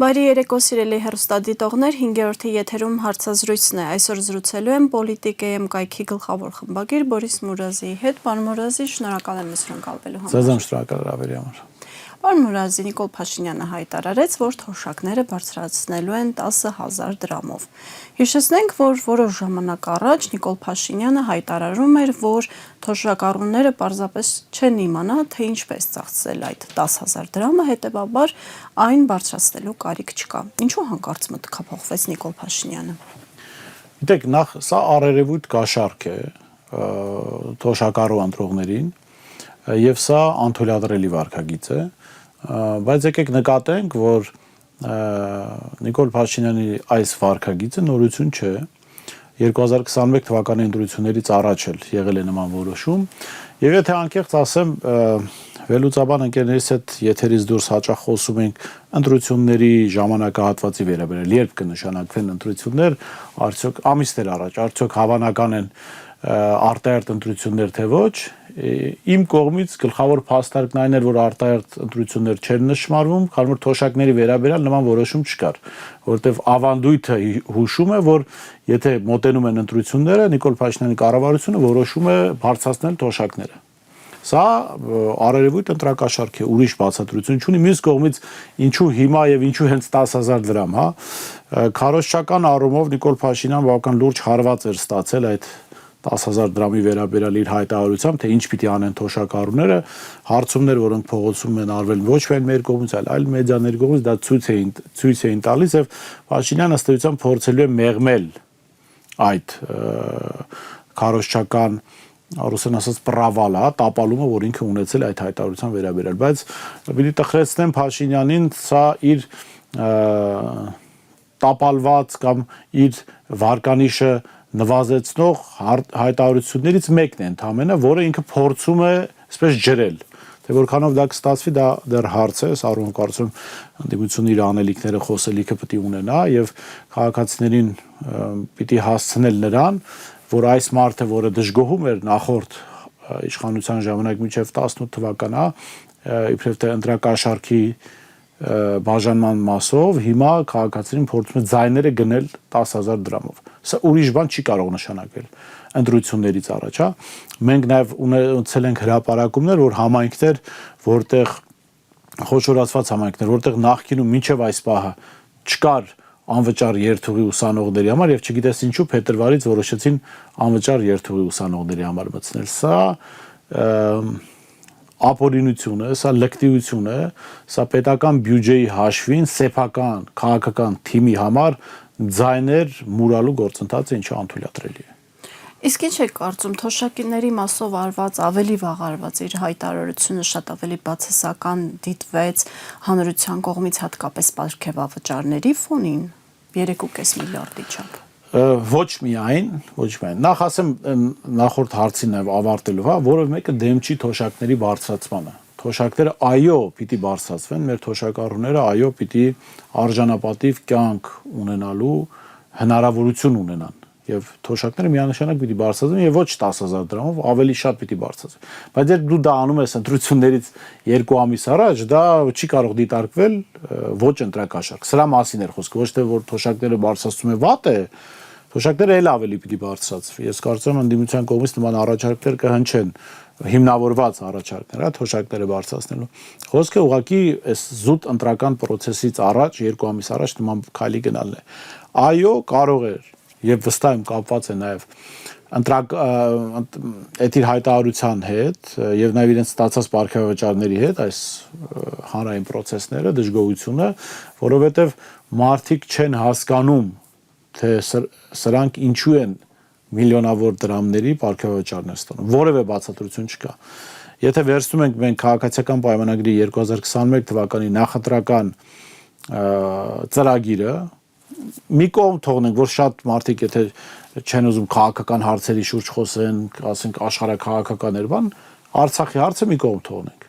Բարի երեկո սիրելի հեռուստադիտողներ, 5-րդ եթերում հարցազրույցն է։ Այսօր զրուցելու եմ Պոլիտիկ.am կայքի գլխավոր խմբագիր Բորիս Մուրազիի հետ։ Պարոն Մուրազի, շնորհակալ եմ ինձ հրավիրելու համար։ Ձեզ շնորհակալ հրավերի համար։ Պարոն Մուրազի, Նիկոլ Փաշինյանը հայտարարեց, որ թոշակները բարձրացնելու են 10,000 դրամով։ Հիշեցնենք, որ որոշ ժամանակ առաջ Նիկոլ Փաշինյանը հայտարարում էր, որ թոշակառուները պարզապես չեն իմանա, թե ինչպես ծախսել այդ 10,000 դրամը, հետևաբար այն բարձրացնելու կարիք չկա։ Ինչու հանկարծ մտքափոխվեց Նիկոլ Փաշինյանը։ Գիտեք, նախ սա առերևույթ կաշառք է թոշակառու ընտրողներին, եւ սա անթույլատրելի վարքագիծ է, բայց եկեք նկատենք, որ Նիկոլ Փաշինյանի այս վարքագիծը նորություն չէ, 2021 թվականի ընտրություններից առաջ էլ եղել է նման որոշում, եւ եթե անկեղծ ասեմ, վերլուծաբան ընկերներից հետ եթերից դուրս հաճախ խոսում ենք ընտրությունների ժամանակահատվածի վերաբերյալ, երբ կնշանակվեն ընտրություններ, արդյոք ամիսներ առաջ, արդյոք հավանական են արտահերթ ընտրություններ թե ոչ, իմ կողմից գլխավոր փաստարկն այն էր, որ արտահերթ ընտրություններ չեն նշмарվում, քանի որ թոշակների վերաբերյալ նման որոշում չկար, որովհետև ավանդույթը հուշում է, որ եթե մոտենում են ընտրությունները, Նիկոլ Փաշինյանի կառավարությունը որոշում է բարձրացնել թոշակները։ Սա առերևույթ ընտրակաշառք է, ուրիշ բացատրություն չունի, մյուս կողմից ինչու հիմա եւ ինչու հենց 10,000 դրամ, հա, քարոզչական առումով Նիկոլ Փաշինյան բավական լուրջ հարված էր ստացել այդ 10,000 դրամի վերաբերյալ իր հայտարարությամբ, թե ինչ պիտի անեն թոշակառուները, հարցումներ, որոնք փողոցում են արվել ոչ միայն մեր կողմից, այլ մեդիաների կողմից, դա ցույց էին տալիս եւ Փաշինյանը ըստ էության փորձելու է մեղմել այդ քարոզչական ռուսեն ասած պրավալա, տապալումը, որ ինքը ունեցել այդ հայտարարության վերաբերյալ, բայց պիտի տխրեցնեմ Փաշինյանին, սա իր տապալված կամ իր վարկանիշը նվազեցնող հայտարարություններից մեկն է ընդամենը, որը ինքը փորձում է այսպես ջրել։ Թե որքանով դա կստացվի, դա դեռ հարց է, սարուն կարծում ընդդիմությունը իր անելիքները խոսելիքը պետք է ունենա եւ քաղաքացիներին պիտի հասցնել նրան, որ այս մարդը, որը դժգոհում էր նախորդ իշխանության ժամանակ մինչև 18 թվականը, իբրև թե ընտրակաշառքի բաժանման մասով, հիմա քաղաքացիներին փորձում է ձայները գնել 10,000 դրամով։ Սա ուրիշ բան չի կարող նշանակել ընտրություններից առաջ, հա։ Մենք նաև ունեցել ենք հրապարակումներ, որ համայնքներ, որտեղ խոշորացված համայնքներ, որտեղ նախկինում մինչև այս պահը չկար անվճար երթուղի ուսանողների համար եւ չգիտես ինչու փետրվարից որոշեցին անվճար երթուղի ուսանողների համար մտցնել։ Սա ապօրինություն է, սա լկտիություն է, սա պետական բյուջեի հաշվին սեփական քաղաքական թիմի համար ձայներ մուրալու գործընթացը ինչը անթույլատրելի է։ Իսկ ինչ է կարծում, թոշակիների մասով արված ավելի վաղ արված իր հայտարարությունը շատ ավելի բացասական դիտվեց հանրության կողմից հատկապես պարգևավճարների ֆոնին 3.5 միլիարդի չափ։ Ոչ միայն, նախ ասեմ նախորդ հարցին նաև ավարտելով, հա, որևէ մեկը դեմ չի թոշակների բարձրացմանը։ Թոշակները այո պիտի բարձրացվեն, մեր թոշակառուները այո պիտի արժանապատիվ կյանք ունենալու հնարավորություն ունենան։ Եվ թոշակները միանշանակ պիտի բարձրացվեն եւ ոչ 10,000 դրամով, ավելի շատ պիտի բարձրացվեն։ Բայց երբ դու դա անում ես ընտրություններից 2 ամիս առաջ, դա չի կարող դիտարկվել ոչ ընտրակաշառք։ Սրա մասին էր խոսքը, ոչ թե որ թոշակները բարձրացում է վատ է, թոշակները էլ ավելի պիտի բարձրացվի։ Ես կարծում եմ ընդդիմության կողմից նման առաջարկներ կհնչեն, հիմնավորված առաջարկներ, հա, թոշակները բարձրացնելու։ Խոսքը ուղղակի այս զուտ ընտրական process-ից առաջ, 2 ամիս առաջ նման քայլի գնալն է։ Այո, կարող է եւ վստահ եմ կապված է նաեւ այդ իր հայտարարության հետ եւ նաեւ իրենց ստացած պարգևավճարների հետ այս հանրային process-ները, դժգոհությունը, որովհետեւ մարդիկ չեն հասկանում, թե սրանք ինչու են միլիոնավոր դրամների պարգևավճարներ ստանում։ Որևէ բացատրություն չկա։ Եթե վերցնում ենք մենք քաղաքացիական պայմանագրի 2021 թվականի նախընտրական ծրագիրը, մի կողմ թողնենք, որ շատ մարդիկ եթե չեն ուզում քաղաքական հարցերի շուրջ խոսեն, ասենք աշխարհաքաղաքականներ բան, Արցախի հարցը մի կողմ թողնենք։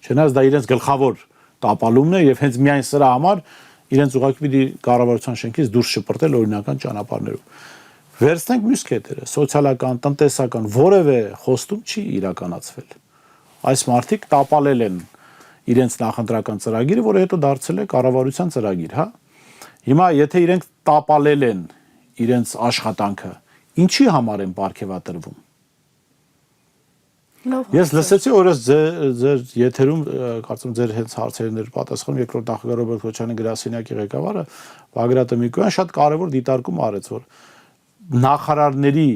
Չնայած դա իրենց գլխավոր տապալումն է եւ հենց միայն սրա համար իրենց ուղղակի պիտի կառավարության շենքից դուրս շպրտել օրինական ճանապարհներով։ Վերցնենք մյուս կետերը, սոցիալական, տնտեսական, որևէ խոստում չի իրականացվել։ Այս մարդիկ տապալել են իրենց նախընտրական ծրագիրը, որը հետո դարձել է կառավարության ծրագիր, հա։ Հիմա եթե իրենք տապալել են իրենց աշխատանքը, ինչի համար են պարգևատրվում։ Ես լսեցի օրս ձեր եթերում, կարծում ձեր հենց հարցերին էր պատասխանում երկրորդ նախագահ Ռոբերտ Քոչարյանի գրասենյակի ղեկավարը Բագրատ Միկոյան շատ կարևոր դիտարկում արեց, որ նախարարների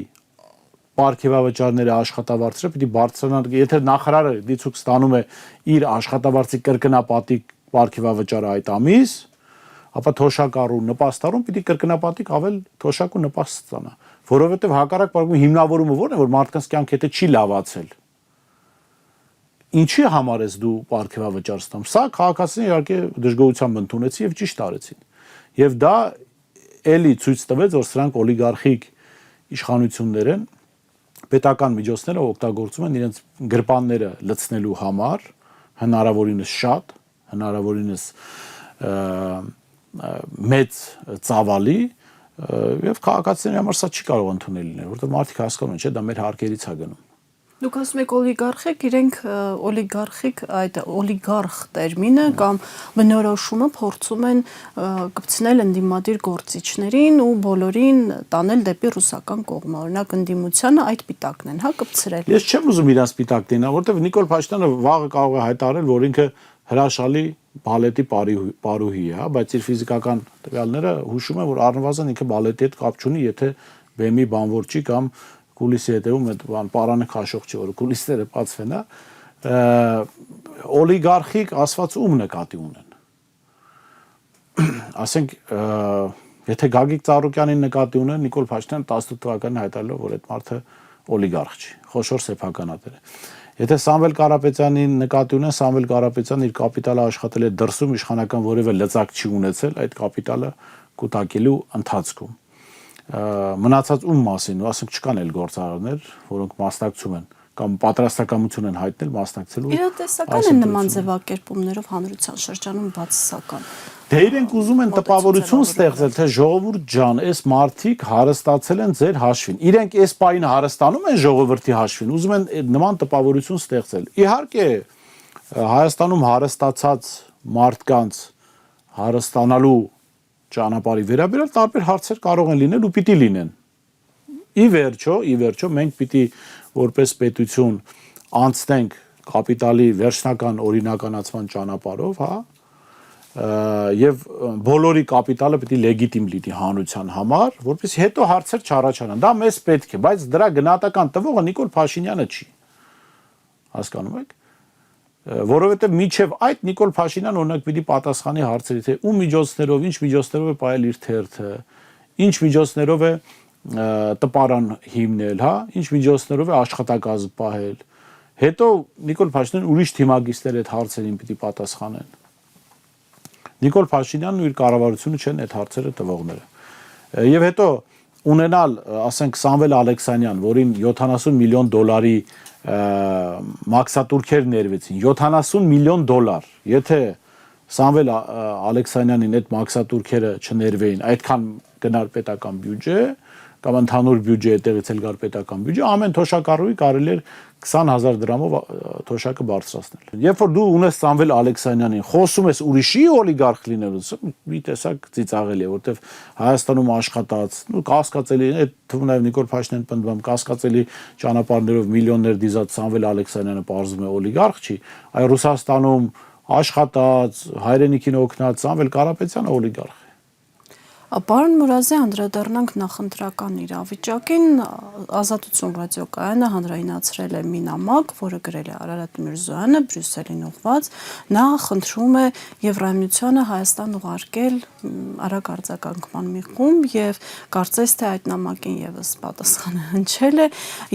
պարգևավճարները աշխատավարձերը պիտի բարձրանան, եթե նախարարը դիցուք ստանում է իր աշխատավարձի կրկնապատիկ պարգևավճարը այդ ամիս, ապա թոշակառու նպաստառուն պիտի կրկնապատիկ ավել թոշակ ու նպաստ ստանա, որովհետև հակառակ բարձրացումը հիմնավորումը ո՞րն է, որ մարդկանց կյանքը եթե չի լավացել։ Ինչի համար ես դու պարգևավճար ստանում։ Սա քաղաքացիները իհարկե դժգոհությամբ ընդունեցին եւ ճիշտ արեցին։ Եվ դա էլի ցույց տվեց, որ սրանք օլիգարխիկ իշխանություններ են, պետական միջոցները օգտագործում են իրենց գրպանները լցնելու համար, հնարավորինս շատ, հնարավորինս մեծ ծավալի եւ քաղաքացիների համար սա չի կարող ընդունել լինել, որովհետեւ մարդիկ հասկանում են, չէ, դա մեր հարկերից է գնում։ Դուք ասում եք օլիգարխիկ, իրենք օլիգարխիկ այդ օլիգարխ տերմինը կամ բնորոշումը փորձում են կպցնել ընդդիմադիր գործիչներին ու բոլորին տանել դեպի ռուսական կողմը։ Օրինակ ընդդիմությանը այդ պիտակն են, հա, կպցրել։ Ես չեմ ուզում իրանց պիտակ դինա, որովհետեւ Նիկոլ Փաշինյանը վաղը կարող է հայտարարել, որ ինքը հրաշալի բալետի պարուհի է, հա, բայց իր ֆիզիկական տվյալները հուշում են, որ առնվազն ինքը բալետի հետ կապ չունի, եթե բեմի բանվորչի կամ կուլիսի հետևում այդ բան պարանը քաշող չի, որ կուլիսները բացվեն, հա, օլիգարխիկ ասված ում նկատի ունեն։ Ասենք, եթե Գագիկ Ծառուկյանին նկատի ունեն, Նիկոլ Փաշինյանը 18 թվականին հայտարարել, որ այդ մարդը օլիգարխ չի, խոշոր սեփականատեր է։ Եթե Սամվել Կարապետյանին նկատի ունեն, Սամվել Կարապետյանը իր կապիտալը աշխատել է դրսում, իշխանական որևէ լծակ չի ունեցել այդ կապիտալը կուտակելու ընթացքում։ Մնացած ում մասին, ասենք չկան էլ գործարարներ, որոնք մասնակցում են կամ պատրաստակամություն են հայտնել մասնակցելու։ Իրատեսական են նման ձևակերպումներով հանրության շրջանում բացասական։ Դե իրենք ուզում են տպավորություն ստեղծել, թե ժողովուրդ ջան, այս մարդիկ հարստացել են ձեր հաշվին։ Իրենք այս պահին հարստանում են ժողովրդի հաշվին, ուզում են նման տպավորություն ստեղծել։ Իհարկե, Հայաստանում հարստացած մարդկանց հարստանալու ճանապարհի վերաբերյալ տարբեր հարցեր կարող են լինել ու պիտի լինեն։ Ի վերջո մենք պիտի որպես պետություն անցնենք կապիտալի վերջնական օրինականացման ճանապարհով, հա, եւ բոլորի կապիտալը պիտի լեգիտիմ լինի հանրության համար, որպեսզի հետո հարցեր չառաջանան։ Դա մեզ պետք է, բայց դրա գնահատական տվողը Նիկոլ Փաշինյանը չի։ Հասկանում եք։ Որովհետեւ միջև այդ Նիկոլ Փաշինյանը օրինակ պիտի պատասխանի հարցերի, թե ում միջոցներով, ինչ միջոցներով է պահել իր թերթը, ինչ միջոցներով է տպարան հիմնել, հա, ինչ միջոցներով է աշխատակազմ պահել։ Հետո Նիկոլ Փաշինյանն ուրիշ թիմագիստներ այդ հարցերին պիտի պատասխանեն։ Նիկոլ Փաշինյանն ու իր կառավարությունը չեն այդ հարցերը տվողները։ Եվ հետո ունենալ, ասենք, Սամվել Ալեքսանյան, որին 70 միլիոն դոլարի մաքսատուրքեր ներվեցին, 70 միլիոն դոլար, եթե Սամվել Ալեքսանյանին այդ մաքսատուրքերը չներվեին, այդքան գնար պետական բյուջե, կամ ընդհանուր բյուջե այդտեղից էլ գար պետական բյուջե, ամեն թոշակառուի կարելի էր 20,000 դրամով թոշակը բարձրացնել։ Երբ որ դու ունես Սամվել Ալեքսանյանին, խոսում ես ուրիշի օլիգարխ լինելուց, մի տեսակ ծիծաղելի է, որտեվ Հայաստանում աշխատած, կասկածելի, այդ թվում նաև Նիկոլ Փաշինյանի պնդում, կասկածելի ճանապարհներով միլիոններ դիզած Սամվել Ալեքսանյանը պարզվում է օլիգարխ չի, այ Ռուսաստանում աշխատած, հայրենիքին օգնած Սամվել Կարապետյանը օլիգարխ է։ Պարոն Մուրազի, անդրադառնանք նախընտրական իրավիճակին, Ազատություն ռադիոկայանը հանրայնացրել է մի նամակ, որը գրել է Արարատ Միրզոյանը, Բրյուսելին ուղղված, նա խնդրում է Եվրամիությանը Հայաստան ուղարկել արագ արձագանքման մի խումբ եւ կարծես թե այդ նամակին եւս պատասխանը հնչել է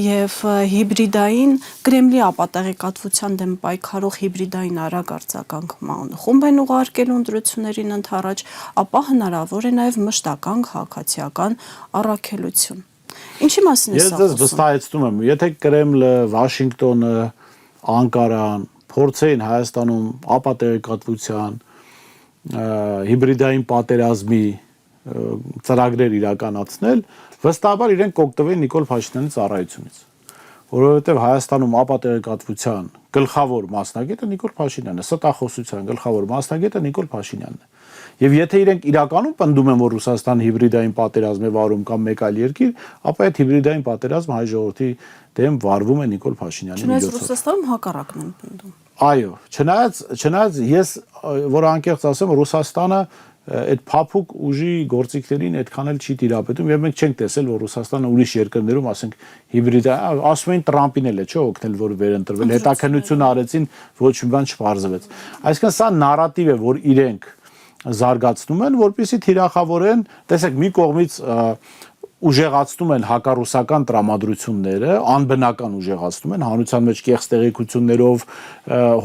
եւ հիբրիդային Կրեմլի ապատեղեկատվության դեմ պայքարող հիբրիդային արագ արձագանքման խումբ են ուղարկել ընտրություններին ընդառաջ, ապա հնարավոր է նաեւ մշտական քաղաքացիական առաքելություն։ Ինչի մասին է սա խոսում։ Ես ձեզ վստահեցնում եմ, եթե Կրեմլը, Վաշինգտոնը, Անկարան փորձեին Հայաստանում ապատեղեկատվության, հիբրիդային պատերազմի ծրագրեր իրականացնել, վստահաբար իրենք կօգտվեն Նիկոլ Փաշինյանի ծառայությունից։ որովհետև Հայաստանում ապատեղեկատվության գլխավոր մասնագետը Նիկոլ Փաշինյանն է, ստախոսության գլխավոր մասնագետը Նիկոլ Փաշինյանն է։ Եվ եթե իրենք իրականում պնդում են, որ Ռուսաստանը հիբրիդային պատերազմ է վարում կամ մեկ այլ երկիր, ապա այդ հիբրիդային պատերազմը հայ ժողովրդի դեմ վարվում է Նիկոլ Փաշինյանի Չնայած միջոցով։ Ռուսաստանում հակառակն են պնդում։ Այո, չնայած ես որ անկեղծ ասեմ, Ռուսաստանը այդ փափուկ ուժի գործիքներին այդքան էլ չի տիրապետում եւ մենք չենք տեսել որ Ռուսաստանը ուրիշ երկրներում ասենք հիբրիդ ասում են Տրամպին էլ է չէ օգնել որ վերընտրվել հետաքննություն արեցին ոչ մի բան չբարձվեց այսինքն սա նարատիվ է որ իրենք զարգացնում են որպեսզի թիրախավորեն տեսեք մի կողմից ուժեղացնում են հակառուսական տրամադրությունները, անբնական ուժեղացնում են, հանրության մեջ կեղծ տեղեկություններով,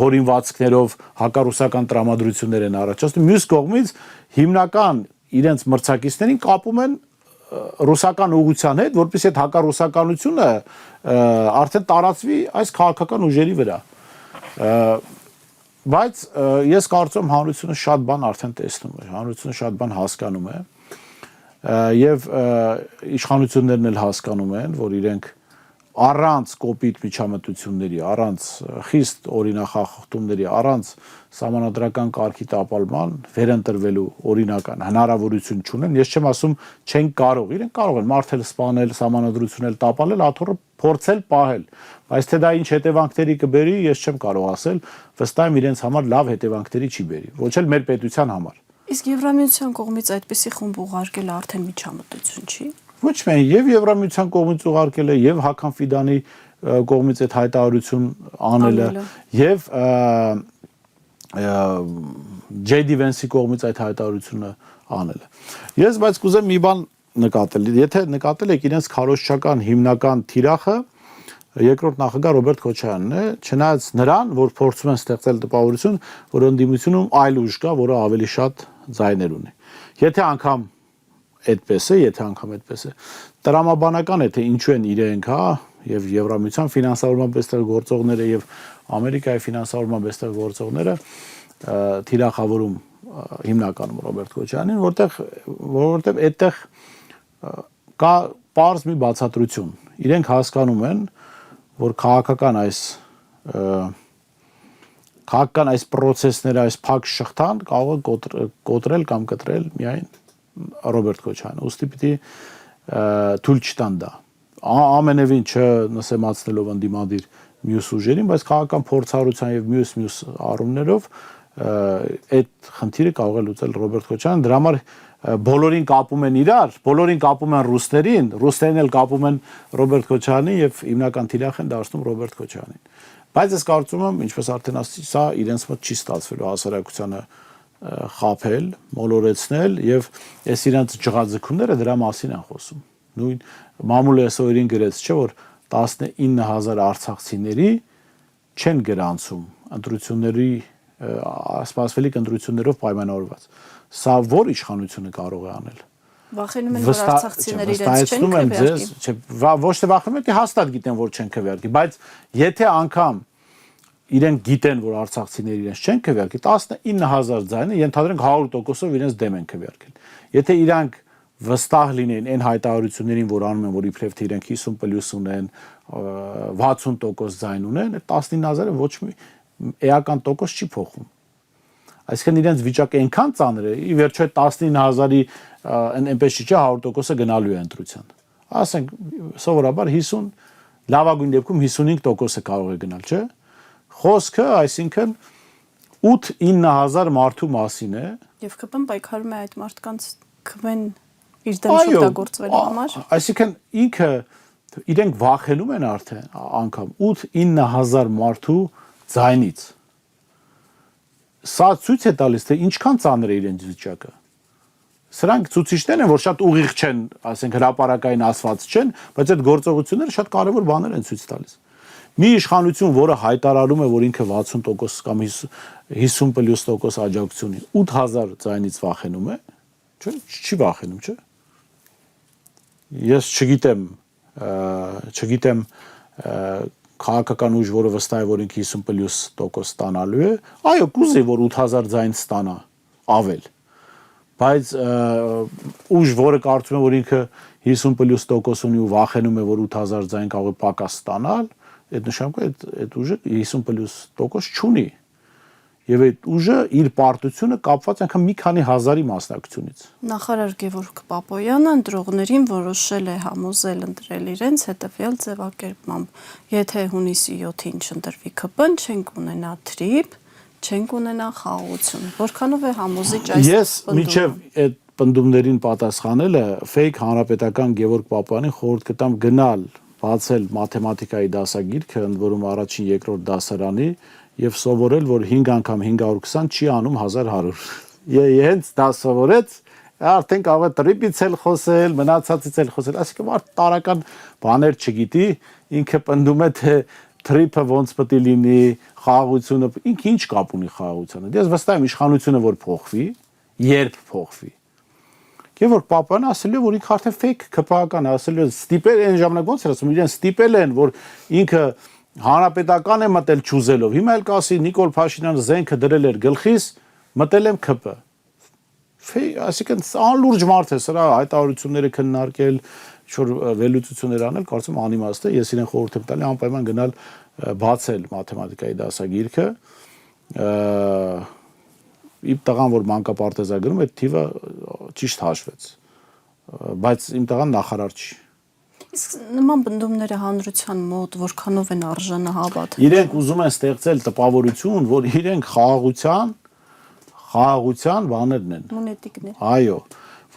հորինվածքներով հակառուսական տրամադրություններ են առաջացնում։ Մյուս կողմից հիմնական իրենց մրցակիցներին կապում են ռուսական ուղղության հետ, որպեսզի այդ հակառուսականությունը արդեն տարածվի այս քաղաքական ուժերի վրա։ Բայց ես կարծում եմ հանրությունը շատ բան արդեն տեսնում է, հանրությունը շատ բան հասկանում է։ Եվ իշխանություններն էլ հասկանում են, որ իրենք առանց կոպիտ միջամտությունների, առանց խիստ օրինախախտումների, առանց սահմանադրական կարգի տապալման վերընտրվելու օրինական հնարավորություն չունեն։ Ես չեմ ասում չեն կարող, իրենք կարող են մարդել սպանել, սահմանադրություն էլ տապալել, աթոռը փորձել պահել, բայց թե դա ինչ հետևանքների կբերի, ես չեմ կարող ասել, վստահ եմ իրենց համար լավ հետևանքների չի բերի, ոչ էլ մեր պետության համար։ Իսկ Եվրամիության կողմից այդպիսի խումբ ուղարկելը արդեն միջամտություն չի։ Ոչ միայն եւ Եվրամիության կողմից ուղարկել է եւ Հական Ֆիդանի կողմից այդ հայտարարություն անելը եւ JD Vance-ի կողմից այդ հայտարարությունը անելը։ Ես բայց կուզեմ մի բան նկատել։ Եթե նկատել եք իրենց քարոզչական հիմնական թիրախը երկրորդ նախագահ Ռոբերտ Քոչարյանն է, չնայած նրան, որ փորձում են ստեղծել տպավորություն, որ ընդդիմությունում այլ ուժ կա, որը ավելի շատ ձայներ ունի։ Եթե անգամ այդպես է, տրամաբանական է, թե ինչու են իրենք, հա, եւ Եվրամիության ֆինանսավորման բեստեղ գործողները եւ Ամերիկայի ֆինանսավորման բեստեղ գործողները թիրախավորում հիմնականում Ռոբերտ Քոչարյանին, որովհետեւ այդտեղ կա պարզ մի բացատրություն։ Իրենք հասկանում են, որ քաղաքական այս process-ները, այս փակ շղթան կարող է կոտրել կամ կտրել միայն Ռոբերտ Քոչարյանը։ Ուստի պիտի թույլ չտան դա։ Ամենևին չնսեմացնելով ընդդիմադիր մյուս ուժերին, բայց քաղաքական փորձառության եւ մյուս առումներով այդ խնդիրը կարող է լուծել Ռոբերտ Քոչարյանը։ Դրա համար բոլորին կապում են իրար, բոլորին կապում են ռուսներին, ռուսերին էլ կապում են Ռոբերտ Քոչարյանին եւ հիմնական թիրախ են դարձնում Ռոբերտ Քոչարյանին։ Բայց ես կարծում եմ, ինչպես արդեն ասացի, սա իրենց մոտ չի ստացվելու հասարակությանը խաբել, մոլորեցնել եւ այս իրենց ջղաձգումները դրա մասին են խոսում։ Նույն Մամուլը այսօրին գրեց, չէ՞ որ 19000 արցախցիների չեն գրանցում ընտրությունների սպասվելիք ընտրություններով պայմանավորված։ Սա որ իշխանությունը կարող է անել։ Վախենում են, որ արցախցիները իրենց չեն քվեարկի։ Ոչ թե վախենում են, հաստատ գիտեն, որ չեն քվեարկի, բայց եթե անգամ իրենք գիտեն, որ արցախցիները իրենց չեն քվեարկի, 19000 ձայնը ենթադրենք 100%-ով իրենց դեմ են քվեարկել։ Եթե իրանք վստահ լինեն այն հայտարարություններին, որ անում են, որ իբրև թե իրենք 50+ ունեն, 60% ձայն ունեն, այդ 19000-ը ոչ մի էական տոկոս չի փոխում։ Այսինքն իրենց վիճակը այնքան ծանր է, ի վերջո 19000-ի այնպես չի, 100%-ը գնալու է ընտրության։ Ասենք սովորաբար 50, լավագույն դեպքում 55%-ը կարող է գնալ, չէ՞։ Խոսքը, այսինքն 8-9000 մարդու մասին է։ Եվ ԿՊ-ն պայքարում է այդ մարդկանց քվեն իր դեմ շուտագործվելու համար։ Այսինքն ինքը իրենք վախենում են արդեն անգամ 8-9000 մարդու ձայնից։ Սա ցույց է տալիս, թե ինչքան ծանր է իրենց վիճակը։ Սրանք ցուցիչներ են, որ շատ ուղիղ չեն, ասենք հրապարակային ասված չեն, բայց այդ գործողությունները շատ կարևոր բաներ են ցույց տալիս։ Մի իշխանություն, որը հայտարարում է, որ ինքը 60% կամ 50+ աջակցություն ունի, 8000 ձայնից վախենում է, չէ՞, չի վախենում, չէ՞։ Ես չգիտեմ քաղաքական ուժ, որը վստահ է, որ ինքը 50+ ստանալու է, այո, կուզի, որ 8000 ձայն ստանա ավել, բայց ուժ, որը կարծում է, որ ինքը 50% ունի ու վախենում է, որ 8000 ձայն կարող է պակաս ստանալ, այդ նշանակում է այդ ուժը 50% չունի։ Եվ այդ ուժը իր պարտությունը կապված անգամ մի քանի հազարի մասնակցությունից։ Նախարար Գևորգ Պապոյանը ընտրողներին որոշել է համոզել ընտրել իրենց հետևյալ ձևակերպմամբ. եթե հունիսի 7-ին չընտրվի ԿՊ-ն, չենք ունենա թրիփ, չենք ունենա խաղաղություն։ Որքանով է համոզիչ այս Ես միջև այդ պնդումներին պատասխանելը fake հանրապետական Գևորգ Պապոյանին խորհուրդ կտամ գնալ բացել մաթեմատիկայի դասագիրքը, ընդ որում առաջին երկրորդ դասարանի եւ սովորել, որ 5 անգամ 520 չի անում 1100։ Հենց դա սովորեց, արդեն կարող է տրիպից էլ խոսել, մնացածից էլ խոսել, այսինքն մարդ տարական բաներ չգիտի, ինքը պնդում է թե տրիպը ոնց պետք է լինի, խաղաղությունը, ինքը ինչ կապ ունի խաղաղությանը։ Ես վստահ եմ իշխանությունը որ փոխվի, երբ փոխվի։ Գևորգ Պապոյանը ասել է, որ ինքը արդեն fake ԿՊ-ական ասել է, ստիպել այն ժամանակ ոնց էր ասում, իրեն ստիպել են, որ ինքը հանրապետական է մտել ճուզելով։ Հիմա էլ կասի Նիկոլ Փաշինյանը զենքը դրել էր գլխիս, մտել եմ ԿՊ։ Այսինքն անլուրջ մարդ է, սրա հայտարարությունները քննարկել, ինչ-որ վերլուծություններ անել, կարծում անիմաստ է, ես իրեն խորհուրդ եմ տալի անպայման գնալ բացել մաթեմատիկայի դասագիրքը։ Իմ տղան որ մանկապարտեզա գրում, այդ թիվը ճիշտ հաշվեց, բայց իմ տղան նախարար չի։ Իսկ նման բնդումները հանրության մոտ որքանով են արժանահավատ։ Իրենք ուզում են ստեղծել տպավորություն, որ իրենք խաղաղության բաներն են։ Մոնետիկներ։ Այո,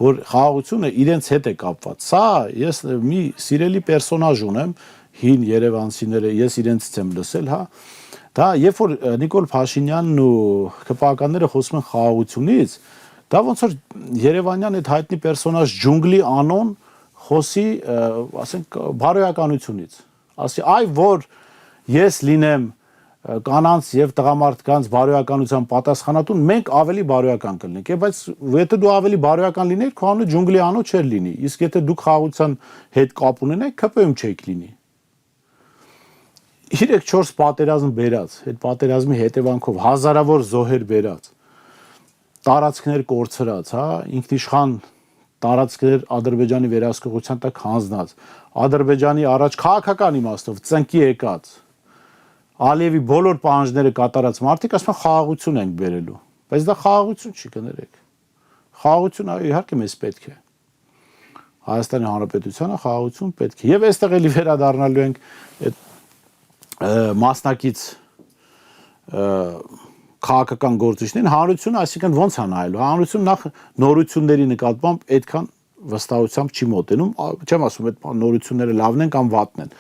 որ խաղաղությունը իրենց հետ է կապված։ Սա ես մի սիրելի պերսոնաժ ունեմ, հին երևանցիները, ես իրենցից եմ լսել, հա։ Դա երբ որ Նիկոլ Փաշինյանն ու ԿՊ-ականները խոսում են խաղաղությունից, դա ոնց որ Երևանյան այդ հայտնի պերսոնաժ ջունգլի անոն խոսի, ասենք բարոյականությունից, ասի այ որ ես լինեմ կանանց եւ տղամարդկանց բարոյականության պատասխանատուն, մենք ավելի բարոյական կլինենք, բայց եթե դու ավելի բարոյական լինեիր, քո անունը ջունգլի անո չէր լինի, իսկ եթե դուք խաղաղության հետ կապ ունենայիք, ԿՊ-ում չէիք լինի։ 3-4 պատերազմ բերած, այդ պատերազմի հետևանքով հազարավոր զոհեր բերած, տարածքներ կորցրած, հա, ինքնիշխան տարածքներ Ադրբեջանի վերահսկողության տակ հանձնած, Ադրբեջանի առաջ քաղաքական իմաստով ծնկի եկած, Ալիևի բոլոր պահանջները կատարած մարդիկ ասում են խաղաղություն ենք բերելու, բայց դա խաղաղություն չի, կներեք։ Խաղաղություն այո իհարկե մեզ պետք է։ Հայաստանի Հանրապետությանը խաղաղություն պետք է։ Եվ այստեղ էլի վերադառնալու ենք այդ մասնակից քաղաքական գործիչներին, հանրությունը, այսինքն ոնց է նայելու։ Հանրությունը նախ նորությունների նկատմամբ այդքան վստահությամբ չի մոտենում, չեմ ասում այդ նորությունները լավն են կամ վատն են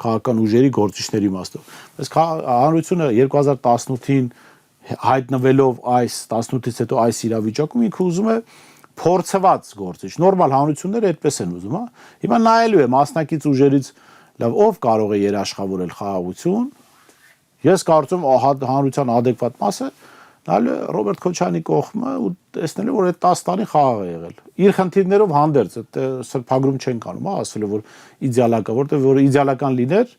քաղաքական ուժերի գործիչների իմաստով։ Բայց հանրությունը 2018-ին հայտնվելով այս 18-ից հետո այս իրավիճակում ինքը ուզում է փորձված գործիչ։ Նորմալ հանրությունները այդպես են ուզում, հա։ Հիմա նայելու է մասնակից ուժերից լավ ով կարող է երաշխավորել խաղաղություն։ Ես կարծում հանրության adekvat մասը նայելու Ռոբերտ Քոչարյանի կողմը ու տեսնելու որ այդ 10 տարի խաղաղ է եղել։ Իր խնդիրներով հանդերձ, այդ սրբագրում չեն կանում, հա, ասել որ իդեալակա, որտեղ որ իդեալական լիներ,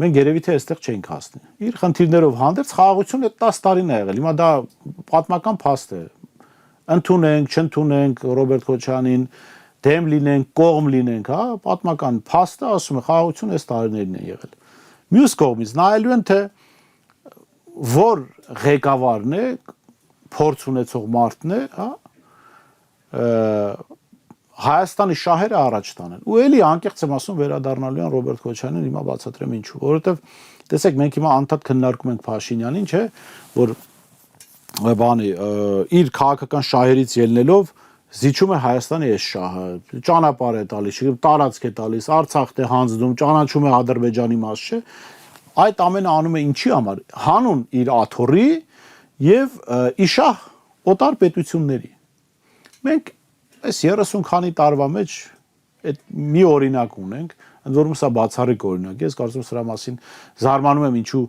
մենք երևի թե այստեղ չենք հասնի։ Իր խնդիրներով հանդերձ խաղաղություն այդ 10 տարին է եղել։ Հիմա դա պատմական փաստ է։ Ընդունենք, չընդունենք Ռոբերտ Քոչարյանին, դեմ լինենք, կողմ լինենք, հա, պատմական փաստը ասում է խաղաղություն այս տարիներին է եղել։ Մյուս կողմից նայելու են թե որ ղեկավարն է, փորձ ունեցող մարդն է, հա, Հայաստանի շահերը առաջ տանեն։ Ու էլի անկեղծ եմ ասում վերադառնալու են Ռոբերտ Քոչարյանին, հիմա բացատրեմ ինչու, որովհետև տեսեք մենք հիմա անդադ քննարկում ենք Փաշինյանին, չէ, որ բանի իր քաղաքական շահերից ելնելով զիջում է Հայաստանի այս շահը, ճանապարհ է տալիս, տարածք է տալիս, Արցախ է հանձնում, ճանաչում է Ադրբեջանի մաս, չէ։ Այդ ամենը անում է ինչի համար։ Հանուն իր աթոռի եւ իշահ օտար պետությունների։ Մենք այս 30 քանի տարվա մեջ այդ մի օրինակ ունենք, ընդ որում սա բացառիկ օրինակ է, ես կարծում սրա մասին զարմանում եմ ինչու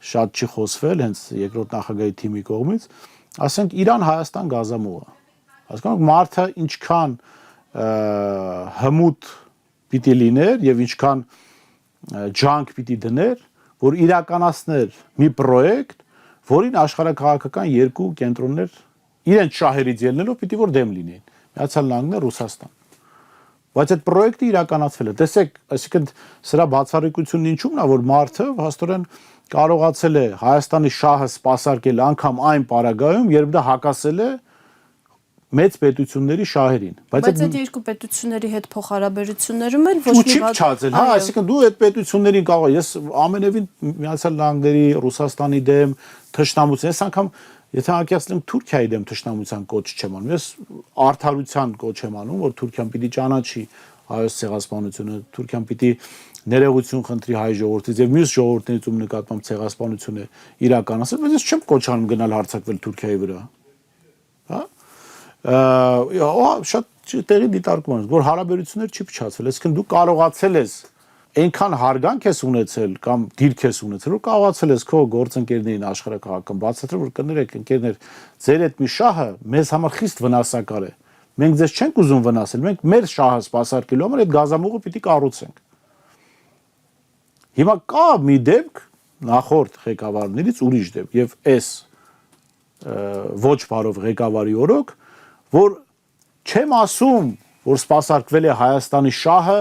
շատ չի խոսվել հենց երկրորդ նախագահի թիմի կողմից, ասենք Իրան-Հայաստան գազամուղը։ Հասկանաք մարդը ինչքան հմուտ պիտի լիներ եւ ինչքան ջանք պիտի դներ, որ իրականացներ մի պրոյեկտ, որին աշխարհակաղակական երկու կենտրոններ իրենց շահերից ելնելով պիտի որ դեմ լինեին։ Միացյալ Նահանգներ, Ռուսաստան։ բայց այդ պրոյեկտը իրականացվել է։ Տեսեք, այսինքն սրա բացառիկությունն ինչու՞մն է, որ մարդը հաստորեն կարողացել է Հայաստանի շահը սպասարկել անգամ այն պարագայում, երբ դա հակասել է մեծ պետությունների շահերին։ Բայց այդ երկու պետությունների հետ փոխհարաբերություններում էլ ոչ մի բան չափել, հա, այսինքն դու այդ պետություններին կարող ես ամենևին Միացյալ Նահանգների, Ռուսաստանի դեմ թշնամություն, ես անգամ եթե անկեղծենք Թուրքիայի դեմ թշնամության կոչ չեմ անում, ես արդարության կոչ եմ անում, որ Թուրքիան պիտի ճանաչի հայոց ցեղասպանությունը, Թուրքիան պիտի ներողություն խնդրի հայ ժողովրդից եւ մյուս ժողովուրդներից ում նկատմամբ ցեղասպանություն է իրականացել, բայց ես չեմ կոչ անում գնալ հարձակվել Թուրքիայի վրա։ Հա շատ տեղի դիտարկում են, որ հարաբերություններ չի փչացվել, այսինքն դու կարողացել ես այնքան հարգանք ես ունեցել կամ դիրք ես ունեցել, որ կարողացել ես քո գործընկերներին աշխարհակահական բացատրել, որ կներեք ընկերներ, ձեր այդ մի շահը մեզ համար խիստ վնասակար է։ Մենք ձեզ չենք ուզում վնասել, մենք մեր շահը սպասարկելու համար այդ գազամուղը պիտի կառուցենք։ Հիմա կա մի դեպք նախորդ ղեկավարներից ուրիշ դեպք եւ այս ոչ բարով ղեկավարի օրոք, որ չեմ ասում, որ սպասարկվել է Հայաստանի շահը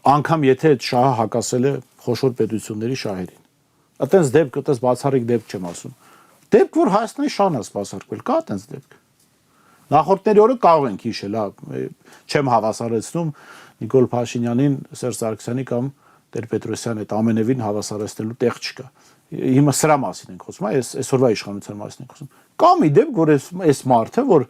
անգամ եթե այդ շահը հակասել է խոշոր պետությունների շահերին։ Այդտենց դեպք, այդտենց բացառիկ դեպք չեմ ասում։ Դեպք, որ Հայաստանի շահն է սպասարկվել, կա այդտենց դեպք։ Նախորդների օրը կարող ենք հիշել, հա, չեմ հավասարեցնում Նիկոլ Փաշինյանին, Սերժ Սարգսյանի կամ Տեր-Պետրոսյանի այդ ամենևին հավասարեցնելու տեղ չկա։ Հիմա սրա մասին ենք խոսում, այսօրվա իշխանության մասին ենք խոսում։ Կա մի դեպք, որ այս մարդը, որ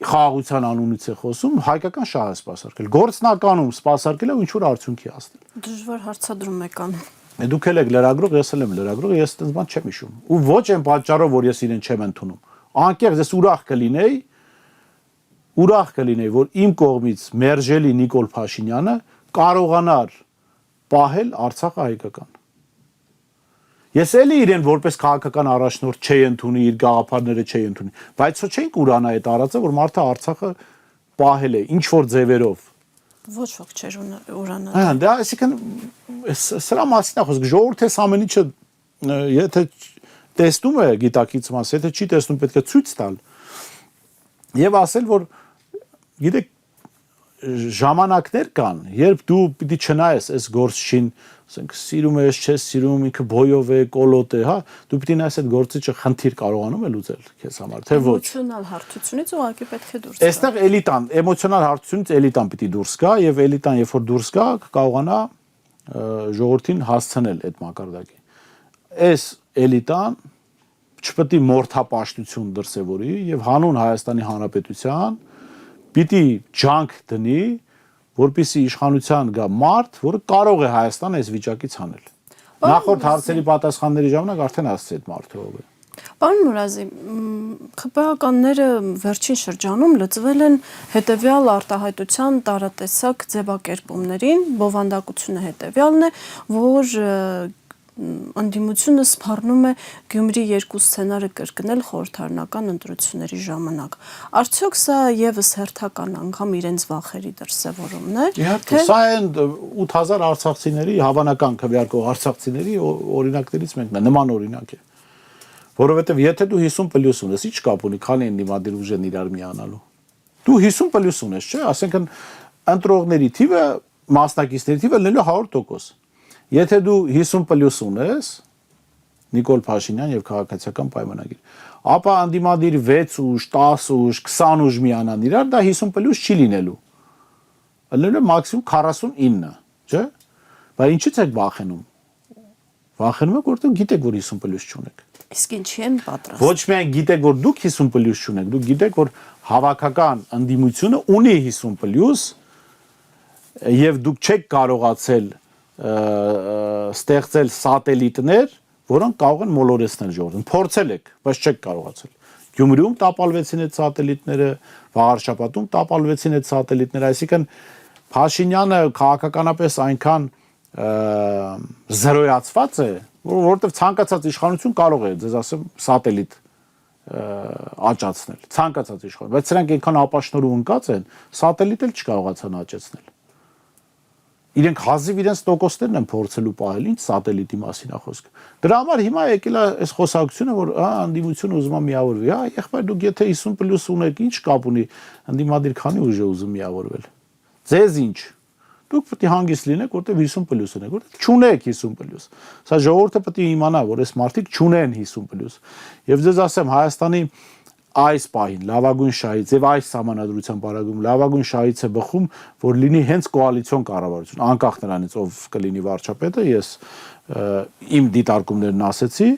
խաղաղության անունից է խոսում, հայկական շահ է սպասարկել։ Գործնականում սպասարկել է ու ինչ որ արդյունքի հասնել։ Դժվար հարցադրում եք անում։ Դուք եք լրագրող, ես էլ եմ լրագրող, ես այդպես բան չեմ հիշում։ Ու ոչ այն պատճառով, որ ես իրեն չեմ ընդունում։ Անկեղծ ես ուրախ կլինեի, որ իմ կողմից մերժելի Նիկոլ Փաշինյանը կարողանար պահել Արցախը հայկական։ Ես էլի իրեն որպես քաղաքական առաջնորդ չէի ընդունի, իր գաղափարները չէի ընդունի, բայց ոչ չէինք ուրանա այդ արածը, որ մարդը Արցախը պահել է ինչ որ ձևերով։ Ոչ ոք չէր ուրանա։ Հա, դա այսինքն սրա մասին է խոսքը, ժողովուրդը այս ամեն ինչը եթե տեսնում է գիտակից մաս, եթե չի տեսնում, պետք է ցույց տալ եւ ասել, որ գիտեք ժամանակներ կան, երբ դու պիտի չնայես այս գործչին, ասենք սիրում ես, չես սիրում, ինքը բոյով է, կոլոտ է, հա, դու պիտի նայես այդ գործիչը խնդիր կարողանում է լուծել քեզ համար, թե ոչ։ Էմոցիոնալ հարթությունից ուղղակի պետք է դուրս գա։ Այստեղ էլիտան, էմոցիոնալ հարթությունից էլիտան պիտի դուրս գա եւ էլիտան, երբ որ դուրս գա, կարողանա ժողովրդին հասցնել այդ մակարդակի։ Այս էլիտան չպետք է մորթապաշտություն դրսևորի եւ հանուն Հայաստանի Հանրապետության պիտի ջանք դնի, որպեսզի իշխանության գա մարդ, որը կարող է Հայաստանը այս վիճակից հանել։ Նախորդ հարցերի պատասխանների ժամանակ արդեն ասացի այդ մարդը ով է։ Պարոն Մուրազի, ԽՊՀ-ականները վերջին շրջանում լծվել են հետևյալ արտահայտության տարատեսակ ձևակերպումներին, բովանդակությունը հետևյալն է, որ ընդդիմությունը սպառնում է Գյումրի 2 սցենարը կրկնել խորհրդարանական ընտրությունների ժամանակ։ Արդյոք սա եւս հերթական անգամ իրենց վախերի դրսևորումն է։ Իհարկե, սա այն 8000 արցախցիների հավանական քվեարկող արցախցիների օրինակներից մեկն է, նման օրինակ է։ Որովհետեւ եթե դու 50+ ունես, ի՞նչ կապ ունի, քանի ընդդիմադիր ուժ են իրար միանալու։ Դու 50+ ունես, չէ՞, ասենքն ընտրողների թիվը, մասնակիցների թիվը լինելու 100%։ Եթե դու 50+ ունես, Նիկոլ Փաշինյան եւ քաղաքացիական պայմանագիր, ապա անդիմադիր 6 ուժ, 10 ուժ, 20 ուժ միանան իրար, դա 50+ չի լինելու։ Լինելու մաքսիմում 49, չէ՞։ Բայց ինչից եք վախենում։ Վախենում եք, որովհետեւ գիտեք, որ 50+ չունեք։ Իսկ ինչի են պատրաստ։ Ոչ միայն գիտեք, որ դուք 50+ չունեք, դուք գիտեք, որ հավաքական ընդդիմությունը ունի 50+ եւ դուք չեք կարողացել ստեղծել սատելիտներ, որոնք կարող են մոլորեցնել ժողովրդին։ Փորձել եք, բայց չեք կարողացել։ Գյումրիում տապալվեցին այդ սատելիտները, Վաղարշապատում տապալվեցին այդ սատելիտները, այսինքն Փաշինյանը քաղաքականապես այնքան զրոյացված է, որովհետև ցանկացած իշխանություն կարող է, ձեզ ասեմ, սատելիտ աճացնել, ցանկացած իշխանություն, բայց սրանք այնքան ապաշնորհ ու ընկած են, սատելիտ էլ չկարողացան աճեցնել։ իրենք հազիվ իրենց տոկոսներն են փորձելու պահել, ինչ սատելիտի մասին է խոսքը։ Դրա համար հիմա եկել է այս խոսակցությունը, որ անդիմությունը ուզում է միավորվի, եղբայր դուք եթե 50+ ունեք, ինչ կապ ունի, անդիմադիր քանի ուժ է ուզում միավորվել։ Ձեզ ինչ։ Դուք պետք է հանգիստ լինեք, որտեղ 50+ ունեք, որտեղ չունեք 50+։ Սա ժողովուրդը պետք է իմանա, որ այս մարդիկ չունեն 50+։ Եվ ձեզ ասեմ, Հայաստանի այս պահին լավագույն շահից եւ այս համանadrության բարագում լավագույն շահից է բխում, որ լինի հենց կոալիցիոն կառավարություն, անկախ նրանից ով կլինի վարչապետը, ես իմ դիտարկումներն ասեցի,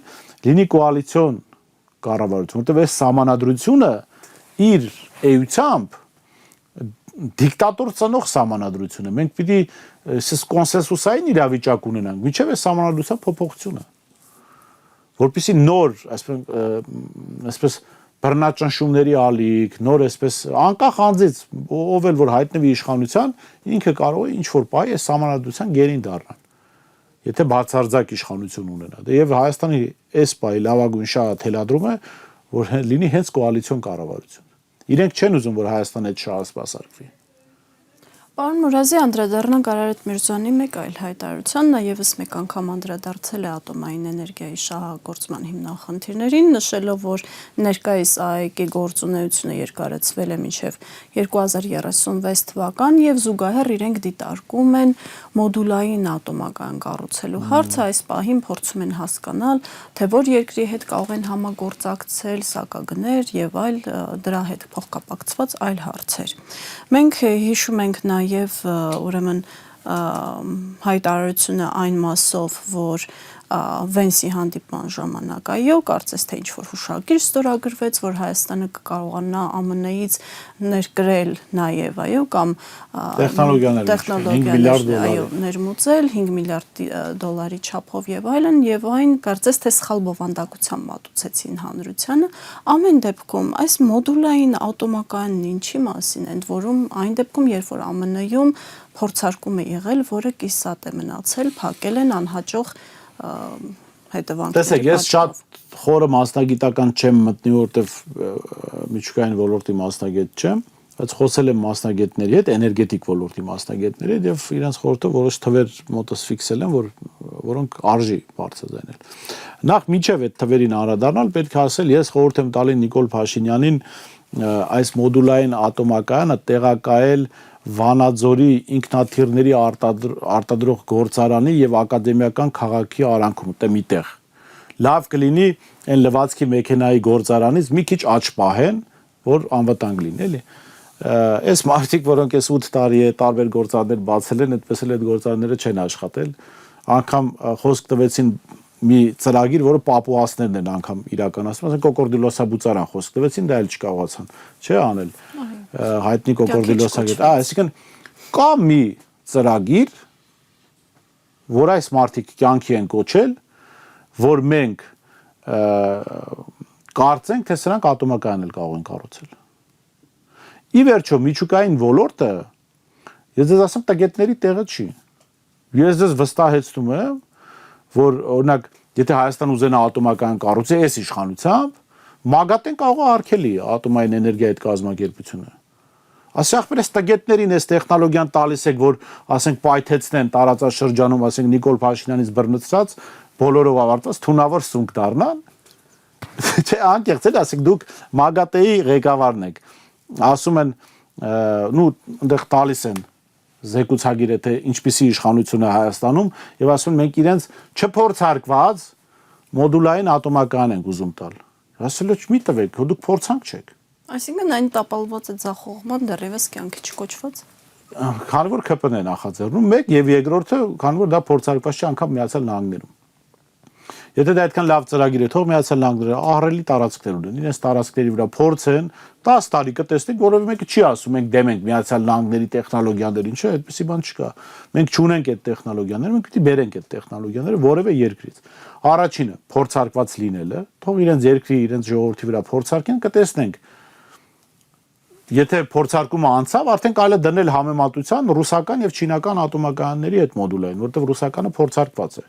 լինի կոալիցիոն կառավարություն, որտեղ այս համանadrությունը իր էությամբ դիկտատոր ծնող համանadrություն է։ Մենք պիտի կոնսենսուսային իրավիճակ ունենանք, միջև այս համանadrության փոփոխությունը, որպեսզի նոր, այսպես բռնաճնշումների ալիք, նոր այսպես անկախ անձից ով էլ որ հայտնվի իշխանության, ինքը կարող է ինչ որ պահի այս համանadrության գերին դառնալ։ Եթե բացարձակ իշխանություն ունենա։ Եվ Հայաստանի այս պահի լավագույն շահը թելադրում է, որ լինի հենց կոալիցիոն կառավարություն։ Իրենք չեն ուզում, որ Հայաստանը այդ շահը սպասարկվի։ Պարոն Մուրազի, անդրադառնանք Արարատ Միրզոյանի մեկ այլ հայտարարության, նա ևս մեկ անգամ անդրադարձել է ատոմային էներգիայի շահագործման հիմնախնդիրներին, նշելով, որ ներկայիս ԱԵԿ-ի գործունեությունը երկարացվել է մինչև 2036 թվական եւ զուգահեռ իրենք դիտարկում են մոդուլային ատոմական կառուցելու հարցը, այս պահին փորձում են հասկանալ, թե որ երկրի հետ կարող են համագործակցել, սակագներ եւ այլ դրա հետ փոխկապակցված այլ հարցեր։ Մենք հիշում ենք նաև ուրեմն հայտարարությունը այն մասով, որ Վենսի հանդիպման ժամանակ այո, կարծես թե ինչ-որ հուշագիր ստորագրվեց, որ Հայաստանը կկարողանա ԱՄՆ-ից ներկրել նաև, այո, կամ տեխնոլոգիաներ, այո, ներմուծել 5 միլիարդ դոլարի չափով եւ այլն, եւ այն կարծես թե սխալ բովանդակությամբ մատուցեցին հանրությանը։ Ամեն դեպքում այս մոդուլային ատոմականն ինչի մասին են, որում այն դեպքում, երբ որ ԱՄՆ-ում փորձարկում է եղել, որը կիսատ է մնացել, փակել են անհաջող հետևանքների։ Տեսեք, ես շատ խորը մասնագիտական չեմ մտնի, որտեվ միջուկային ոլորտի մասնագետ չեմ, բայց խոսել եմ մասնագետների հետ, էներգետիկ ոլորտի մասնագետների հետ եւ իրենց խորհուրդը որոշ թվեր մոտս ֆիքսել են, որոնք արժի բարձրացնել։ Նախ միջև այդ թվերին անդրադառնալ պետք է ասել, ես խորհուրդ եմ տալի Նիկոլ Փաշինյանին այս մոդուլային ատոմակայանը տեղակայել Վանաձորի ինքնաթիռների արտադրող գործարանի եւ ակադեմիական քաղաքի արանքում, դե միտեղ։ Լավ կլինի այն լվացքի մեքենայի գործարանից մի քիչ աճ պահեն, որ անվտանգ լինի, էլի։ Այս մարդիկ, որոնք այս 8 տարի է տարբեր գործարաններ բացել են, այդպես էլ այդ գործարանները չեն աշխատել, անգամ խոսք տվեցին մի ծրագիր, որը պապուասներն են անգամ իրականացնում, ասենք կոկորդիլոսաբուծարան խոսք տվեցին, դա էլ չկարողացան, չէ՞ անել։ Հայտնի կոկորդիլոսագետ, այսինքն կա մի ծրագիր, որ այս մարդիկ կյանքի են կոչել, որ մենք կարծենք, թե սրանք ատոմակայան էլ կարող են կառուցել։ Ի վերջո միջուկային ոլորտը, ես ձեզ ասեմ, տագետների տեղը չի։ Ես ձեզ վստահեցնում եմ, որ օրինակ, եթե Հայաստան ուզենա ատոմակայան կառուցել այս իշխանությամբ, մագատեն կարող է արգելի ատոմային էներգիայի այդ կազմակերպությունը։ Ասենք այս տագետներին այս տեխնոլոգիան տալիս եք, որ ասենք պայթեցնեն տարածաշրջանում, ասենք Նիկոլ Փաշինյանից բռնցած, բոլորով ավարտված թունավոր սունկ դառնան։ Չէ, անկեղծ էլ ասենք դուք մագատեի ղեկավարն եք։ Ասում են, նու այնտեղ տալիս են զեկուցագիրը, թե ինչպիսի իշխանություն է Հայաստանում, եւ ասում են մենք իրենց չփորձարկված մոդուլային ատոմական ենք ուզում տալ։ Ասել ոչ մի տվեք, դուք փորձանք չեք։ Այսինքն այն տապալված է ձախողման դեռևս կյանքի չկոչված։ Քանի որ ԿՊՆ-ն է նախաձեռնում, մեկ եւ երկրորդը, քանի որ դա փորձարկված չի անգամ Միացյալ Նահանգներում։ Եթե դա այդքան լավ ծրագիր է, թող Միացյալ Նահանգները ահռելի տարածքներ ունեն, իրենց տարածքների վրա փորձեն, 10 տարի կտեսնենք, որովհետեւ մեկը չի ասում, մենք դեմ ենք Միացյալ Նահանգների տեխնոլոգիաներին, չէ, այդպեսի բան չկա։ Մենք չունենք այդ տեխնոլոգիաները, մենք պիտի բերենք այդ տեխնոլոգիաները որևէ երկրից։ Առաջինը փորձարկված լինելը, թող իրենց երկրի, իրենց ժողովրդի վրա փորձարկեն, կտեսնենք։ Եթե փորձարկումը անցավ, արդեն կարելի է դնել համեմատության ռուսական եւ չինական ատոմականների հետ մոդուլային, որտեղ ռուսականը փորձարկված է։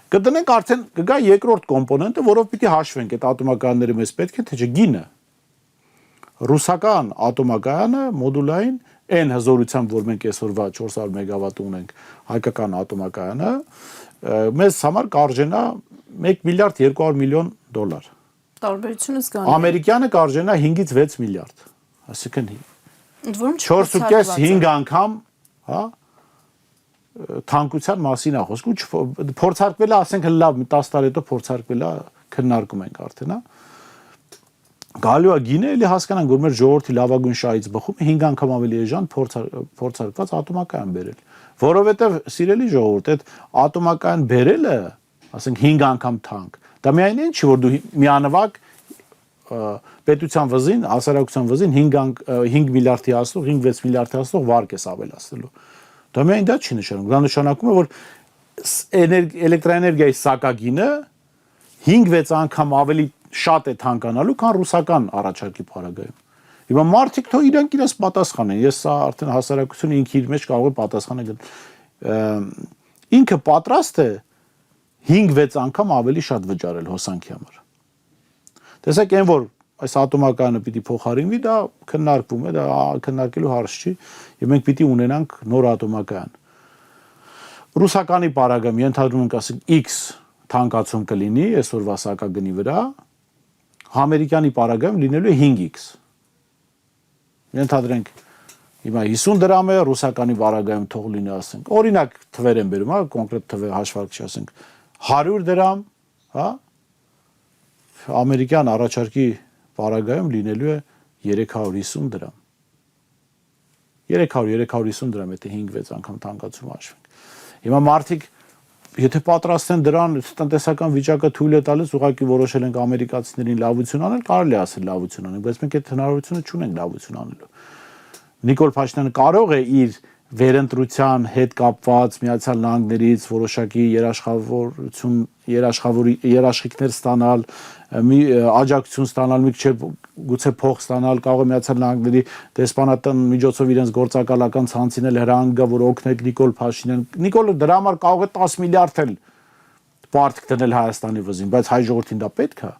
Կդնենք արդեն կգա երկրորդ կոմպոնենտը, որով պիտի հաշվենք այդ ատոմականները մեզ պետք է թե չէ գինը։ Ռուսական ատոմակայանը մոդուլային այն հզորությամբ, որ մենք այսօրվա 400 մեգավատ ունենք հայկական ատոմակայանը, մեզ համար կարժենա 1 միլիարդ 200 միլիոն դոլար։ Տարբերությունը զգալի է։ Ամերիկյանը կարժենա 5-ից 6 միլիարդ։ Այսինքն Ընդ որում 4.5 անգամ, հա, թանկության մասին է խոսքը, փորձարկվել է, ասենք լավ 10 տարի հետո փորձարկվել է, քննարկում ենք արդեն, հա։ Գալու է գինը, էլի հասկանանք, որ մեր ժողովրդի լավագույն շահից բխում է 5 անգամ ավելի էժան փորձարկված ատոմակայան բերել։ Որովհետև սիրելի ժողովուրդ, այդ ատոմակայան բերելը, ասենք 5 անգամ թանկ, դա միայն այն չի, որ դու միանվագ պետության վզին, հասարակության վզին 5 միլիարդի հասնող, 5-6 միլիարդի հասնող վարկ ես ավելացնելու։ Դա միայն դա չի նշանակում, դա նշանակում է, որ էլեկտրաէներգիայի սակագինը 5-6 անգամ ավելի շատ է թանկանալու, քան ռուսական առաջարկի պարագայում։ Հիմա մարդիկ թող իրենք իրենց պատասխանեն, ես սա արդեն հասարակությունը ինքը իր մեջ կարող է պատասխանը գտնել։ Ինքը պատրաստ է 5-6 անգամ ավելի շատ վճարել հոսանքի համար։ Տեսեք, այն որ այս ատոմակայանը պիտի փոխարինվի, դա քննարկվում է, դա քննարկելու հարց չի, եւ մենք պիտի ունենանք նոր ատոմակայան։ Ռուսականի պարագայում ենթադրում ենք, ասենք X թանկացում կլինի այսօրվա սակագնի վրա, ամերիկյանի պարագայում լինելու է 5x։ Ենթադրենք հիմա 50 դրամ է, ռուսականի պարագայում թող լինի, ասենք, օրինակ թվեր են բերում, հա, կոնկրետ թվեր հաշվարկի, ասենք 100 դրամ, հա, ամերիկյան առաջարկի պարագայում լինելու է 350 դրամ։ 300-350 դրամ, եթե 5-6 անգամ թանկացում հաշվենք։ Հիմա մարդիկ եթե պատրաստ են դրան տնտեսական վիճակը թույլ է տալիս, ուղղակի որոշել ենք ամերիկացիներին լավություն անել, կարելի է ասել լավություն անենք, բայց մենք այդ հնարավորությունը չունենք լավություն անելու։ Նիկոլ Փաշինյանը կարող է իր վերընտրության հետ կապված Միացյալ Նահանգներից որոշակի երաշխիքներ ստանալ, աջակցություն ստանալ, մի քիչ գուցե փող ստանալ, կարող է Միացյալ Նահանգների դեսպանատան միջոցով իրենց գործակալական ցանցին էլ հրահանգ գա, որ օգնեք Նիկոլ Փաշինյան։ Նիկոլը դրա համար կարող է 10 միլիարդ էլ պարտք դնել Հայաստանի վզին, բայց հայ ժողովրդին դա պետք է։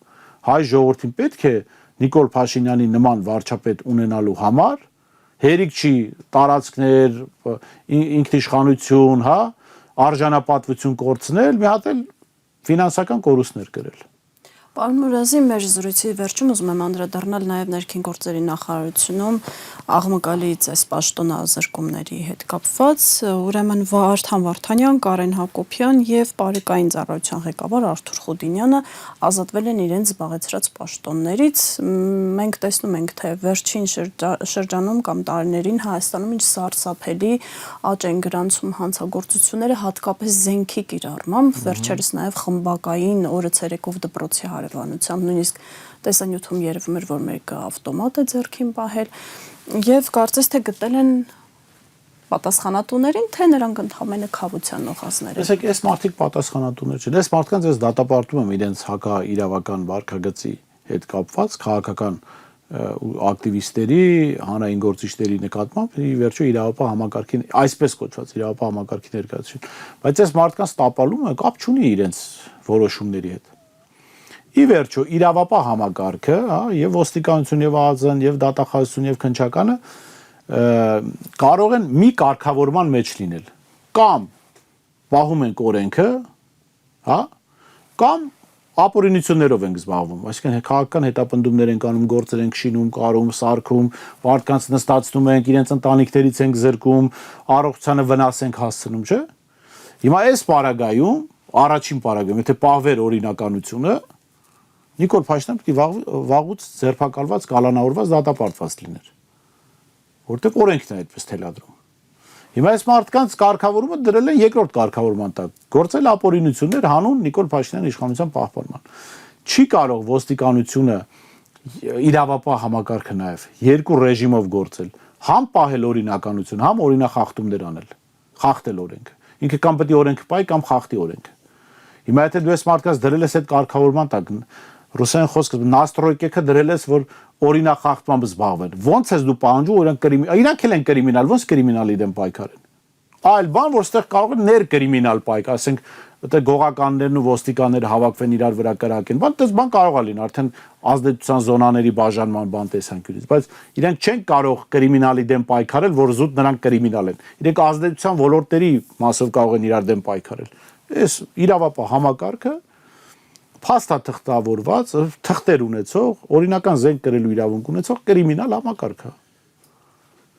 Հայ ժողովրդին պետք է Նիկոլ Փաշինյանի նման վարչապետ ունենալու համար հերիք չի տարածքներ, ինքնիշխանություն, հա, արժանապատվություն կորցնել, մի հատ էլ ֆինանսական կորուստներ կրել։ Պարոն Մուրազի, մեր զրույցի վերջում ուզում եմ անդրադառնալ նաև ներքին գործերի նախարարությունում աղմկալից այս պաշտոնազրկումների հետ կապված, ուրեմն Վարդան Վարդանյան, Կարեն Հակոբյան եւ Պարիկային ծառայության ղեկավար Արթուր Խուդինյանը ազատվել են իրենց զբաղեցրած պաշտոններից։ Մենք տեսնում ենք, թե վերջին շրջանում կամ տարիներին Հայաստանում ինչ սարսափելի աճ են գրանցում հանցագործությունները, հատկապես զենքի կիրառմամբ, վերջերս նաև խմբակային օրը ցերեկով դպրոցի հարևանությամբ, նույնիսկ տեսանյութում երևում էր, որ մեկը ավտոմատ է ձեռքին պահել եւ կարծես թե գտել են պատասխանատուներին, թե նրանք ընդհանրապես քավության նոխազներ են։ Տեսեք, այս մարդիկ պատասխանատուներ չեն։ Այս մարդկանց ես դատապարտում եմ իրենց հակաիրավական վարքագծի հետ կապված քաղաքական ակտիվիստերի, հանրային գործիչների նկատմամբ ի վերջո իրավապահ համակարգի, այսպես կոչված իրավապահ համակարգի ներկայացություն, բայց այս մարդկանց տապալումը կապ չունի իրենց որոշումների հետ։ Ի վերջո իրավապահ համակարգը, հա, եւ ոստիկանություն եւ ԱԱԶ-ն եւ դատախազություն եւ քննչականը կարող են մի կարգավորման մեջ լինել, կամ պահում են օրենքը, հա, կամ ապօրինություններով են զբաղվում, այսինքն քաղաքական հետապնդումներ են անում, գործեր են շինում, կարում, սարքում, մարդկանց նստացնում են, իրենց ընտանիքներից են զրկում, առողջությանը վնաս են հասցնում, չէ՞։ Հիմա այս պարագայում, առաջին պարագայում, եթե պահվեր օրինականությունը, Նիկոլ Փաշինյանը պիտի վաղուց ձերբակալված, կալանավորված, դատապարտված լիներ, որտեղ օրենքն է այդպես թելադրում։ Հիմա այս մարդկանց կարգավորումը դրել են երկրորդ կարգավորման տակ, գործել ապօրինություններ հանուն Նիկոլ Փաշինյանի իշխանության պահպանման։ Չի կարող ոստիկանությունը իրավապահ համակարգը նաև երկու ռեժիմով գործել, համ պահել օրինականություն, համ օրինախախտումներ անել, խախտել օրենքը։ Ինքը կամ պետք է օրենքը պահի, կամ խախտի օրենքը։ Հիմա եթե դու այս մարդկանց դրել ես այդ կարգավորման տակ, ռուսերեն խոսքը նաստրոյկեքը դրել ես, որ օրինախախտմամբ զբաղվեն։ Ոնց ես դու պահանջում, իրանք էլ են կրիմինալ, ոնց կրիմինալի դեմ պայքարեն։ Այլ բան, որ ստեղ կարող է ներկրիմինալ պայքար, ասենք այդտեղ գողականներն ու ոստիկանները հավաքվեն իրար վրա կրակեն։ Բան կարող է լինել արդեն ազդեցության զոնաների բաժանման բան տեսանկյունից, բայց իրենք չեն կարող կրիմինալի դեմ պայքարել, որ զուտ նրանք կրիմինալ են։ Իրենք ազդեցության ոլորտների մասով կարող են իրար դեմ պայքարել։ Այս իրավապահ համակարգը փաստաթղթավորված, թղթեր ունեցող, օրինական զենք կրելու իրավունք ունեցող կրիմինալ համակարգ է։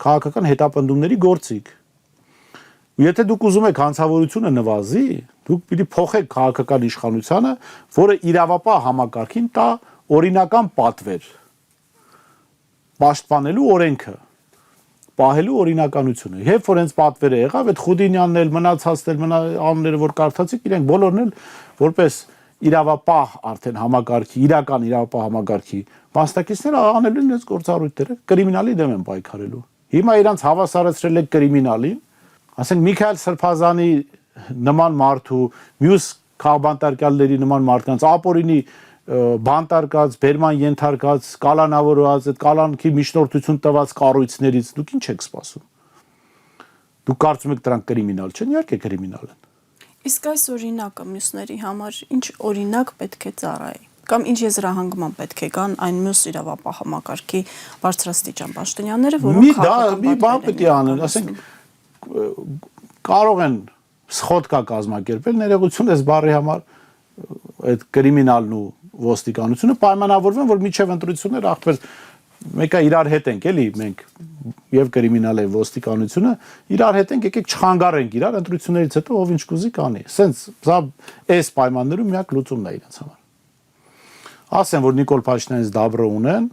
Քաղաքական հետապնդումների գործիք։ Եթե դուք ուզում եք հանցավորությունը նվազի, դուք պիտի փոխեք քաղաքական իշխանությունը, որը իրավապահ համակարգին տա օրինական պատվեր, պաշտպանելու օրենքը, պահելու օրինականությունը։ Երբ որ հենց պատվերը եղավ, այդ Խուդինյանն էլ մնացածն էլ անունները որ կարդացիք, իրենք բոլորն էլ որպես իրավապահ արդեն համակարգի, իրական իրավապահ համակարգի մասնակիցները անելու են այս գործառույթները, կրիմինալի դեմ են պայքարելու։ Հիմա իրանց հավասարեցրել եք կրիմինալին, ասենք Միքայել Սրբազանի նման մարդու, մյուս քաղբանտարկյալների նման մարդկանց, ապօրինի բանտարկած, բերման ենթարկած, կալանավորված, այդ կալանքի միջնորդություն տված կառույցներից դուք ինչ եք սպասում։ Դուք կարծում եք դրանք կրիմինալ չեն, իհարկե կրիմինալ են։ Իսկ այս օրինակը մյուսների համար ինչ օրինակ պետք է ծառայի կամ ինչ եզրահանգման պետք է կան այն մյուս իրավապահ համակարգի բարձրաստիճան պաշտոնյաները, որոնք մի բան պետք է անեն, ասենք կարող են սխոդկա կազմակերպել ներողություն այս բառի համար այդ կրիմինալն ու ոստիկանությունը պայմանավորվեն, որ միջև ընտրություններ ախպեր մեկը իրար հետ ենք էլի մենք եւ կրիմինալ եւ ոստիկանությունը իրար հետ ենք եկեք չխանգարենք իրար ընտրություններից հետո ով ինչ կուզի կանի սենց սա այս պայմաններում միակ լուծումն է իրենց համար ասեն որ Նիկոլ Փաշինյանից դաբրո ունեն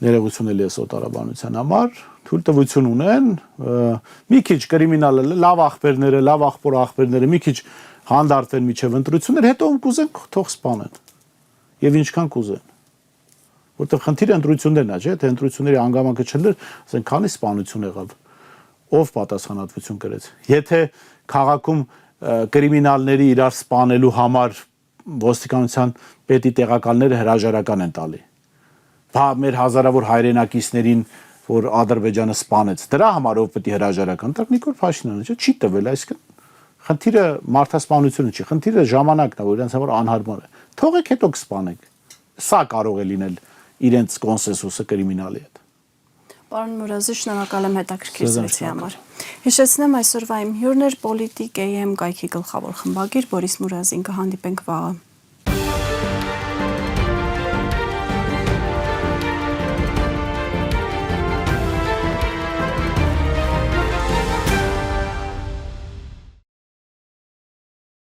ներողություն էլի էս օտարաբանության համար թույլտվություն ունեն մի քիչ կրիմինալը լավ ախպերները լավ ախպոր ախպերները մի քիչ հանդարտվեն միջև ընտրություններ հետո ում կուզեն թող սպանեն եւ ինչքան կուզեն որտեղ խնդիրը ընտրություններն է, չէ՞, թե ընտրությունների հանգամանքը չլներ, ասենք քանի սպանություն եղավ, ով պատասխանատվություն կրեց։ Եթե քաղաքում կրիմինալների իրար սպանելու համար ոստիկանության պետի տեղակալները հրաժարական են տալի։ Բա մեր հազարավոր հայրենակիցներին, որ Ադրբեջանը սպանեց, դրա համար ով պետք է հրաժարական տա, Նիկոլ Փաշինյանը, չէ՞, չի տվել, այսինքն խնդիրը մարդասպանությունը չի, խնդիրը ժամանակն է, որ իրենց համար անհարմար է։ Թողեք հետո կսպանեք։ Սա կարող է լինել իրենց կոնսենսուսը կրիմինալի հետ։ Պարոն Մուրազի, շնորհակալ եմ հետաքրքիր զրույցի համար։ Հիշեցնեմ այսօրվա իմ հյուրն էր պոլիտիկ.am կայքի գլխավոր խմբագիր Բորիս Մուրազին, կհանդիպենք վաղը։